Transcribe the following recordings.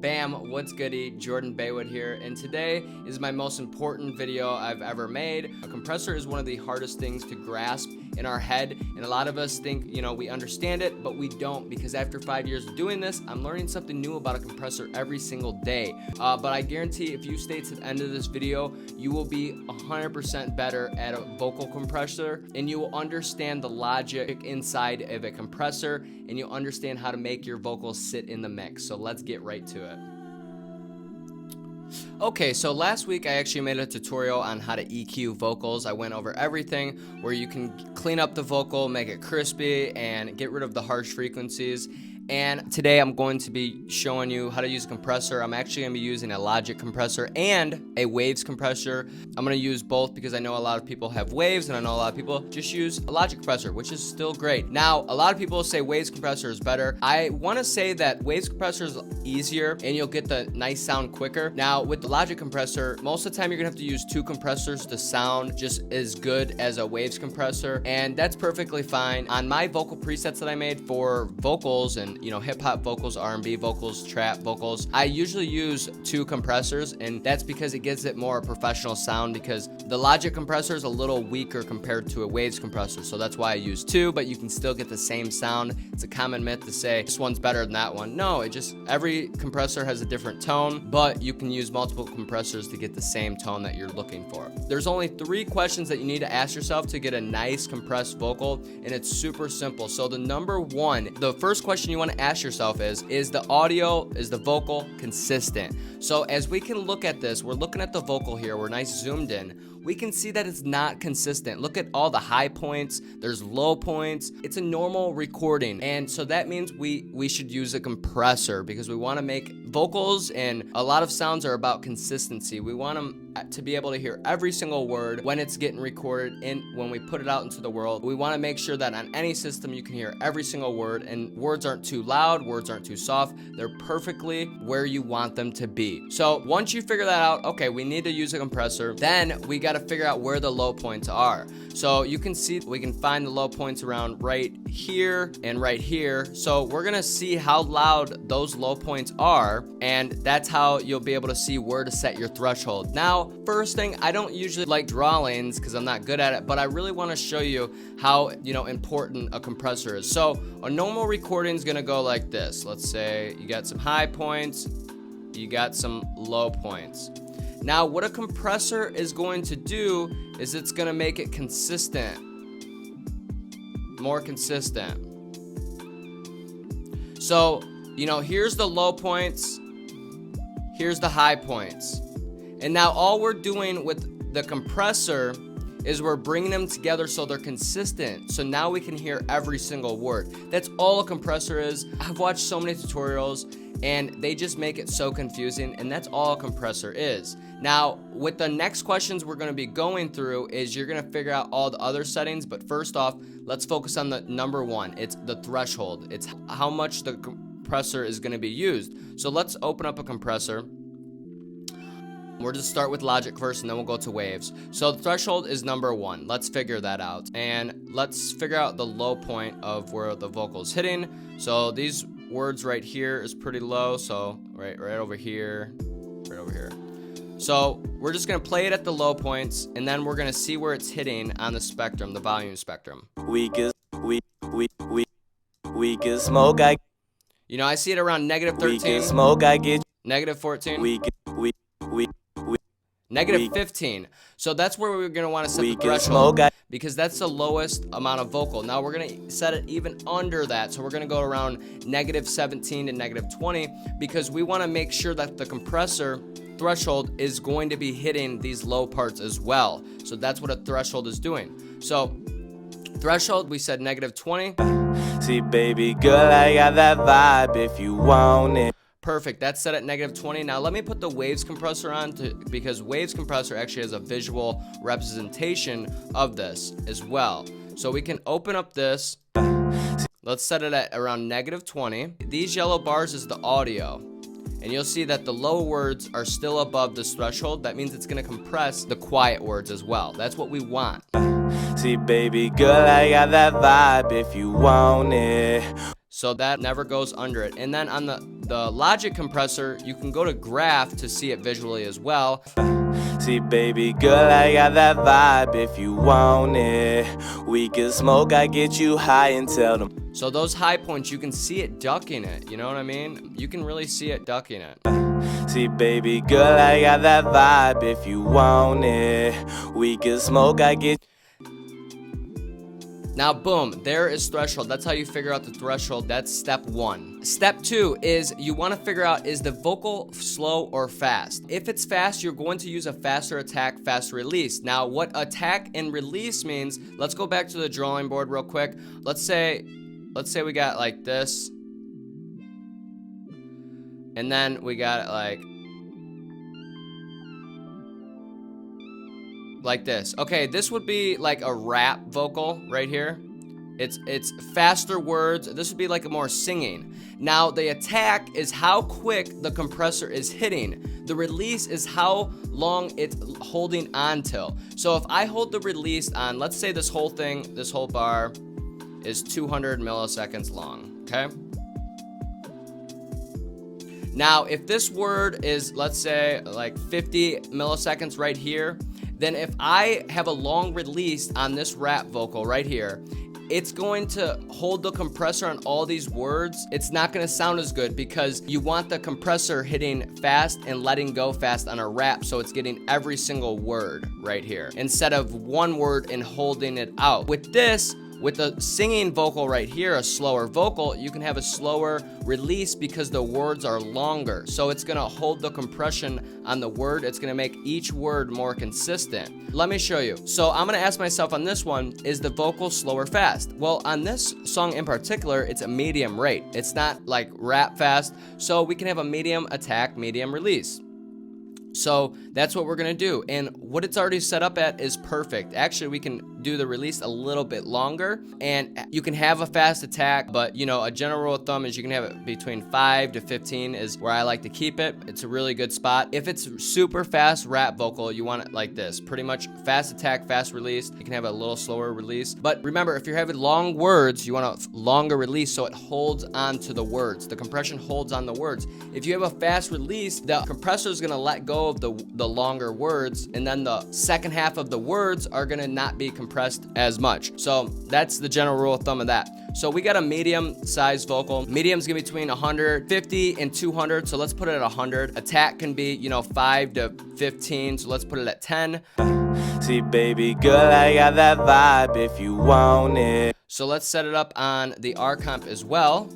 Bam, what's goody? Jordan Baywood here, and today is my most important video I've ever made. A compressor is one of the hardest things to grasp in our head, and a lot of us think, we understand it, but we don't, because after 5 years of doing this, I'm learning something new about a compressor every single day. But I guarantee if you stay to the end of this video, you will be 100% better at a vocal compressor, and you will understand the logic inside of a compressor, and you'll understand how to make your vocals sit in the mix. So let's get right to it. Okay, so last week I actually made a tutorial on how to EQ vocals. I went over everything where you can clean up the vocal, make it crispy, and get rid of the harsh frequencies. And today I'm going to be showing you how to use a compressor. I'm actually going to be using a Logic compressor and a Waves compressor. I'm going to use both because I know a lot of people have Waves, and I know a lot of people just use a Logic compressor, which is still great. Now, a lot of people say Waves compressor is better. I want to say that Waves compressor is easier and you'll get the nice sound quicker. Now, with the Logic compressor, most of the time you're going to have to use two compressors to sound just as good as a Waves compressor, and that's perfectly fine. On my vocal presets that I made for vocals and hip-hop vocals, R&B vocals, trap vocals, I usually use two compressors, and that's because it gives it more professional sound, because the Logic compressor is a little weaker compared to a Waves compressor, so that's why I use two, but you can still get the same sound. It's a common myth to say this one's better than that one. No, every compressor has a different tone, but you can use multiple compressors to get the same tone that you're looking for. There's only 3 questions that you need to ask yourself to get a nice compressed vocal, and it's super simple. So the first question you want to ask yourself is the vocal consistent? So as we can look at this, we're looking at the vocal here, we're nice zoomed in, we can see that it's not consistent. Look at all the high points, there's low points. It's a normal recording, and so that means we should use a compressor, because we want to make vocals, and a lot of sounds are about consistency. We want them to be able to hear every single word when it's getting recorded, and when we put it out into the world, we want to make sure that on any system you can hear every single word, and words aren't too loud, words aren't too soft, they're perfectly where you want them to be. So once you figure that out, okay, we need to use a compressor, then we got to figure out where the low points are. So you can see we can find the low points around right here and right here. So we're gonna see how loud those low points are, and that's how you'll be able to see where to set your threshold. Now, first thing, I don't usually like drawings because I'm not good at it, but I really want to show you how important a compressor is. So a normal recording is gonna go like this. Let's say you got some high points, you got some low points. Now, what a compressor is going to do is it's going to make it consistent, more consistent. So, here's the low points, here's the high points. And now all we're doing with the compressor is we're bringing them together so they're consistent. So now we can hear every single word. That's all a compressor is. I've watched so many tutorials, and they just make it so confusing, and that's all a compressor is. Now, with the next questions we're going to be going through is you're going to figure out all the other settings, but first off, let's focus on the number one. It's the threshold. It's how much the compressor is going to be used. So let's open up a compressor. We're just start with Logic first, and then we'll go to Waves. So the threshold is number 1. Let's figure that out, and let's figure out the low point of where the vocal is hitting. So these words right here is pretty low, so right over here, right over here. So we're just gonna play it at the low points, and then we're gonna see where it's hitting on the spectrum, the volume spectrum. We can smoke. I see it around negative 13. We can smoke. I get negative 14. We negative 15. So that's where we're going to want to set the threshold, because that's the lowest amount of vocal. Now we're going to set it even under that. So we're going to go around negative 17 to negative 20, because we want to make sure that the compressor threshold is going to be hitting these low parts as well. So that's what a threshold is doing. So threshold, we said negative 20. See, baby girl, I got that vibe if you want it. Perfect, that's set at negative 20. Now let me put the Waves compressor on, because Waves compressor actually has a visual representation of this as well. So we can open up this. Let's set it at around negative 20. These yellow bars is the audio, and you'll see that the low words are still above this threshold. That means it's going to compress the quiet words as well. That's what we want. See, baby girl, I got that vibe if you want it. So that never goes under it. And then on the the Logic compressor, you can go to graph to see it visually as well. See, baby girl, I got that vibe if you want it. We can smoke, I get you high and tell them. So those high points, you can see it ducking it, you know what I mean? You can really see it ducking it. See, baby girl, I got that vibe if you want it. We can smoke, I get. Now, boom, there is threshold. That's how you figure out the threshold. That's step 1. Step 2 is you want to figure out, is the vocal slow or fast? If it's fast, you're going to use a faster attack, faster release. Now, what attack and release means, let's go back to the drawing board real quick. Let's say we got like this. And then we got it like this. Okay, this would be like a rap vocal right here. It's faster words. This would be like a more singing. Now the attack is how quick the compressor is hitting. The release is how long it's holding on till. So if I hold the release on, let's say this whole thing, this whole bar is 200 milliseconds long, okay? Now, if this word is, let's say, like 50 milliseconds right here, then if I have a long release on this rap vocal right here, it's going to hold the compressor on all these words. It's not going to sound as good because you want the compressor hitting fast and letting go fast on a rap, so it's getting every single word right here instead of one word and holding it out. With this, with a singing vocal right here, a slower vocal, you can have a slower release because the words are longer. So it's gonna hold the compression on the word. It's gonna make each word more consistent. Let me show you. So I'm gonna ask myself on this one, is the vocal slow or fast? Well, on this song in particular, it's a medium rate. It's not like rap fast. So we can have a medium attack, medium release. So that's what we're gonna do, and what it's already set up at is perfect. Actually, we can do the release a little bit longer, and you can have a fast attack, but you know, a general rule of thumb is you can have it between 5 to 15 is where I like to keep it. It's a really good spot. If it's super fast rap vocal, you want it like this, pretty much fast attack, fast release. You can have a little slower release, but remember, if you're having long words, you want a longer release so it holds on to the words. The compression holds on the words. If you have a fast release, the compressor is gonna let go of the longer words, and then the second half of the words are gonna not be compressed as much. So that's the general rule of thumb of that. So we got a medium sized vocal. Medium's gonna be between 150 and 200, so let's put it at 100. Attack can be, you know, 5 to 15, so let's put it at 10. See, baby girl, I got that vibe if you want it. So let's set it up on the R comp as well.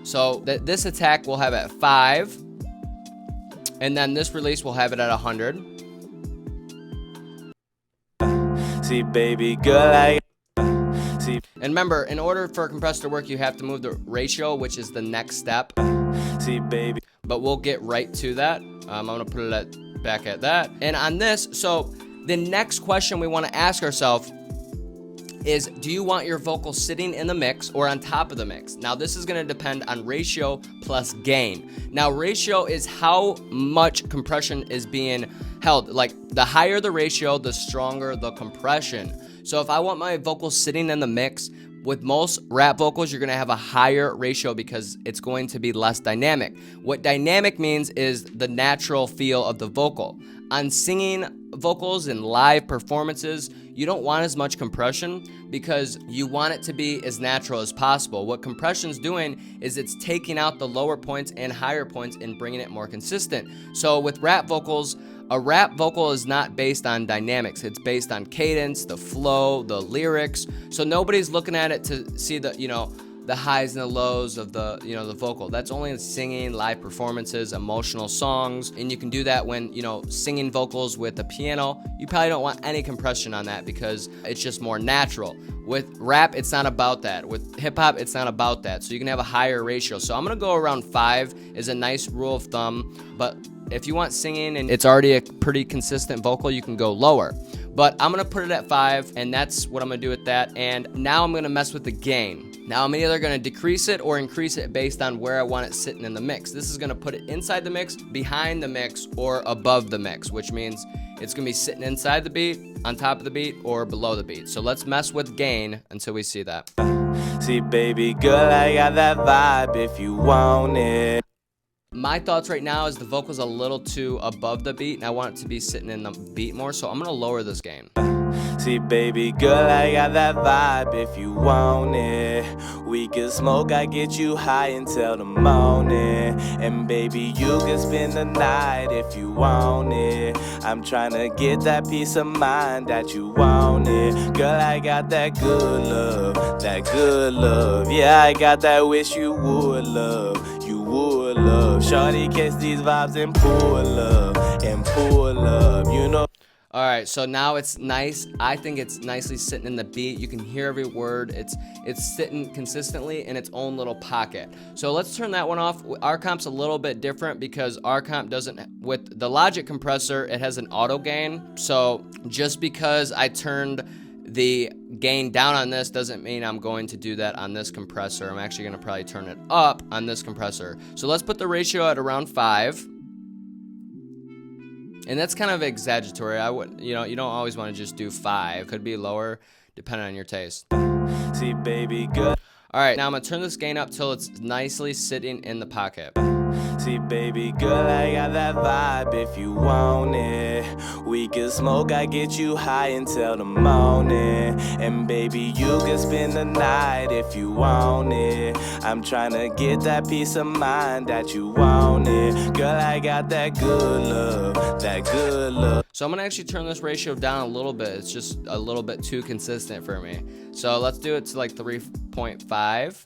So this attack we'll have at 5. And then this release, we'll have it at 100. See, baby girl, see. And remember, in order for a compressor to work, you have to move the ratio, which is the next step. See, baby. But we'll get right to that. I'm gonna put it back at that. And on this, so the next question we wanna ask ourselves is, do you want your vocal sitting in the mix or on top of the mix? Now, this is gonna depend on ratio plus gain. Now, ratio is how much compression is being held. Like, the higher the ratio, the stronger the compression. So if I want my vocal sitting in the mix, with most rap vocals, you're gonna have a higher ratio because it's going to be less dynamic. What dynamic means is the natural feel of the vocal. On singing vocals and live performances, you don't want as much compression because you want it to be as natural as possible. What compression's doing is it's taking out the lower points and higher points and bringing it more consistent. So with rap vocals, a rap vocal is not based on dynamics. It's based on cadence, the flow, the lyrics. So nobody's looking at it to see the, you know, the highs and the lows of the, you know, the vocal. That's only in singing, live performances, emotional songs. And you can do that when, you know, singing vocals with the piano. You probably don't want any compression on that because it's just more natural. With rap, it's not about that. With hip hop, it's not about that. So you can have a higher ratio. So I'm gonna go around 5 is a nice rule of thumb, but if you want singing and it's already a pretty consistent vocal, you can go lower. but I'm gonna put it at 5, and that's what I'm gonna do with that. And now I'm gonna mess with the gain. Now I'm either gonna decrease it or increase it based on where I want it sitting in the mix. This is gonna put it inside the mix, behind the mix, or above the mix, which means it's gonna be sitting inside the beat, on top of the beat, or below the beat. So let's mess with gain until we see that. See, baby girl, I got that vibe if you want it. My thoughts right now is the vocal's a little too above the beat, and I want it to be sitting in the beat more, so I'm gonna lower this gain. See, baby girl, I got that vibe if you want it. We can smoke, I get you high until the morning. And baby, you can spend the night if you want it. I'm tryna get that peace of mind that you wanted. Girl, I got that good love, that good love. Yeah, I got that wish you would love, you would love. Shorty catch these vibes and pull up, you know. All right, so now it's nice. I think it's nicely sitting in the beat. You can hear every word. It's sitting consistently in its own little pocket. So let's turn that one off. Our comp's a little bit different because our comp doesn't, with the Logic compressor, it has an auto gain. So just because I turned the gain down on this doesn't mean I'm going to do that on this compressor. I'm actually gonna probably turn it up on this compressor. So let's put the ratio at around 5. And that's kind of exaggeratory. I would, you don't always want to just do 5. Could be lower, depending on your taste. See, baby, good. All right, now I'm gonna turn this gain up till it's nicely sitting in the pocket. See, baby girl, I got that vibe if you want it. We can smoke, I get you high until the morning. And baby, you can spend the night if you want it. I'm tryna get that peace of mind that you wanted. Girl, I got that good love, that good love. So I'm gonna actually turn this ratio down a little bit. It's just a little bit too consistent for me. So let's do it to like 3.5.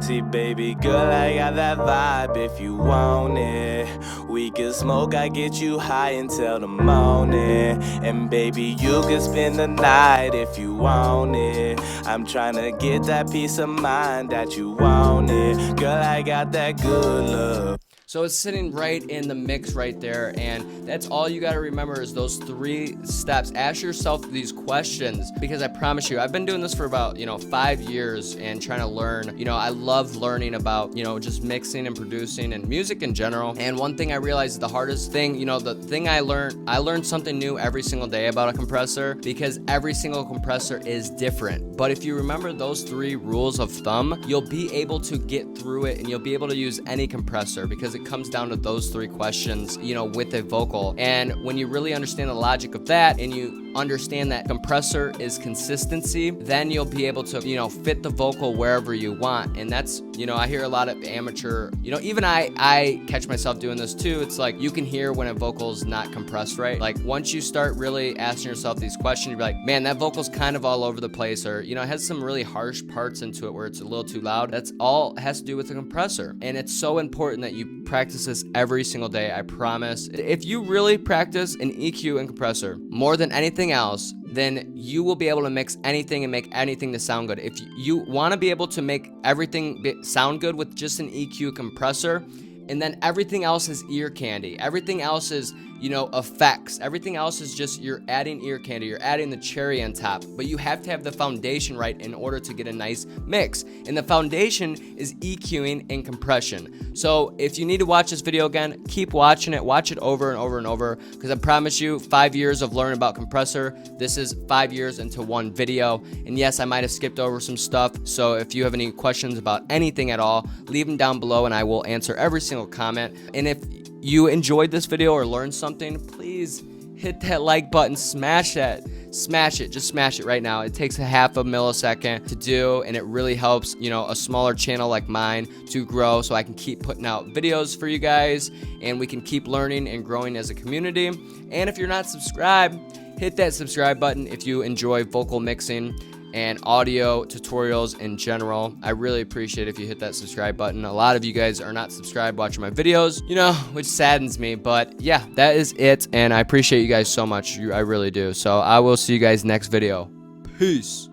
See, baby girl, I got that vibe if you want it. We can smoke, I get you high until the morning. And baby, you can spend the night if you want it. I'm tryna get that peace of mind that you wanted. Girl, I got that good love. So it's sitting right in the mix right there, and that's all you gotta remember is those 3 steps. Ask yourself these questions, because I promise you, I've been doing this for about, 5 years and trying to learn. I love learning about, just mixing and producing and music in general. And one thing I realized the hardest thing, the thing I learned something new every single day about a compressor, because every single compressor is different. But if you remember those 3 rules of thumb, you'll be able to get through it, and you'll be able to use any compressor, because it comes down to those 3 questions, with a vocal. And when you really understand the logic of that, and you understand that compressor is consistency, then you'll be able to, fit the vocal wherever you want. And that's, I hear a lot of amateur, even I catch myself doing this too. It's like, you can hear when a vocal's not compressed right. Like, once you start really asking yourself these questions, you're like, man, that vocal's kind of all over the place, or, it has some really harsh parts into it where it's a little too loud. That's all it has to do with the compressor. And it's so important that you practice this every single day, I promise. If you really practice an EQ and compressor more than anything else, then you will be able to mix anything and make anything to sound good. If you want to be able to make everything sound good with just an EQ compressor, and then everything else is ear candy. Everything else is, effects. Everything else is just, you're adding ear candy. You're adding the cherry on top. But you have to have the foundation right in order to get a nice mix. And the foundation is EQing and compression. So if you need to watch this video again, keep watching it. Watch it over and over and over. Because I promise you, 5 years of learning about compressor, this is 5 years into one video. And yes, I might have skipped over some stuff. So if you have any questions about anything at all, leave them down below and I will answer every single comment. And if you enjoyed this video or learned something, please hit that like button, smash it, just smash it right now. It takes a half a millisecond to do, and it really helps, a smaller channel like mine to grow, so I can keep putting out videos for you guys, and we can keep learning and growing as a community. And if you're not subscribed, hit that subscribe button if you enjoy vocal mixing and audio tutorials in general. I really appreciate if you hit that subscribe button. A lot of you guys are not subscribed watching my videos, which saddens me, but yeah, that is it, and I appreciate you guys so much. I really do. So I will see you guys next video. Peace.